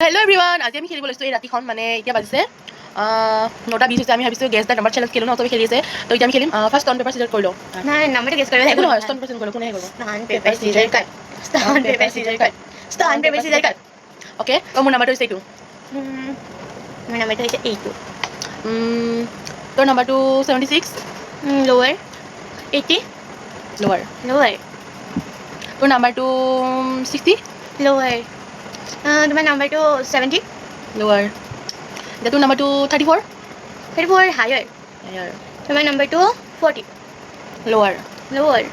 Hello' everyone, আজি আমি খেলিব লৈছোঁ এই ৰাতিখন মানে এতিয়া বাজিছে 9:20 হৈছে। আমি ভাবিছোঁ গেছ দ্য নাম্বাৰ চেলেঞ্জ খেলোঁ ন, চবে খেলি আছে। তো এতিয়া আমি খেলিম ফাৰ্ষ্ট ষ্টন পেপাৰ চিজাৰ কৰি লওঁ। নাই নাম্বাৰটো গেছ কৰিব একো নহয়, ষ্টন পেপাৰ চিজাৰ কৰি লওঁ, কোনে কৰিব? ষ্টন পেপাৰ চিজাৰ কাট ষ্টন পেপাৰ চিজাৰ কাট ষ্টন পেপাৰ চিজাৰ কাট। অ'কে, মোৰ নাম্বাৰটো হৈছে এইটো। মোৰ নাম্বাৰটো হৈছে এইটো। তোৰ নাম্বাৰটো 76। লোৱাৰ 80 লোৱাৰ। লোৱাৰ তোৰ নাম্বাৰটো 60। লোৱাৰ তোমাৰ নাম্বাৰটো 70 লোৱাৰ। এতিয়া তোৰ নাম্বাৰটো 34। 34 হায়াৰ হায়াৰ। তোমাৰ নাম্বাৰটো 40 লোৱাৰ। লোৱাৰ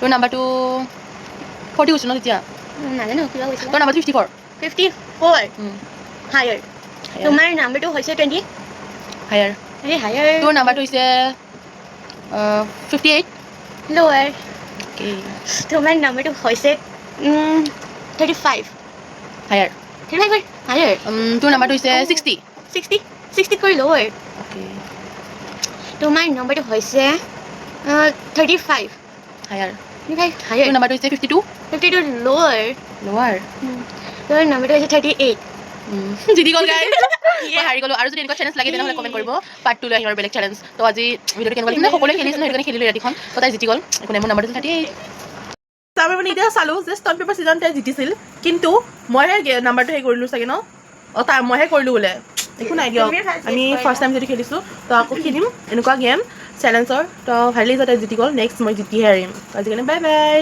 তোৰ নাম্বাৰটো 40 কৈছোঁ ন তেতিয়া? নাজানো কিবা কৈছিলা। তোৰ নাম্বাৰটো 54। 54 হায়াৰ তোমাৰ নাম্বাৰটো হৈছে 20 হায়াৰ। হায়াৰ তোৰ নাম্বাৰটো হৈছে 58। লোৱাৰ অ'কে। তোমাৰ নাম্বাৰটো হৈছে 35 হায়াৰ। 35 হায়াৰ তোৰ নাম্বাৰটো হৈছে 60। 60 কৰি লোৱাৰ অ'কে। তোমাৰ নম্বৰটো হৈছে 35 হায়াৰ। 35 হায়াৰ তোৰ নাম্বাৰটো হৈছে 52। 52 লোৱাৰ লোৱাৰ। তোমাৰ নাম্বাৰটো হৈছে 38 জিতি গ'ল গাইজ। মই হাৰি গ'লো। আৰু যদি এনেকুৱা চেলেঞ্জ লাগে তেনেহ'লে কমেণ্ট কৰিব, পাৰ্ট 2 লৈ আহিম আৰু বেলেগ চেলেঞ্জ। তো আজি ভিডিঅ'টো কেনেকুৱা লাগিলে? সকলোৱে খেলিছিলোঁ সেইকাৰণে খেলিলোঁ ৰাতিখন। তো তাই জিতি গ'ল, একো নাই। মোৰ নাম্বাৰটো 38। তাৰ মানে এতিয়া চালোঁ যে ষ্টন পেপাৰ চিজন তাই জিতিছিল, কিন্তু মইহে নাম্বাৰটো হেৰি কৰিলোঁ চাগে ন? মইহে কৰিলোঁ বোলে। একো নাই দিয়ক, আমি ফাৰ্ষ্ট টাইম যদি খেলিছোঁ তো আকৌ খেলিম এনেকুৱা গেম চেলেঞ্জৰ। তো ভালেই যে তাই জিতি গ'ল, নেক্সট মই জিতিহে হাৰিম। আজিকাৰণে বাই বাই।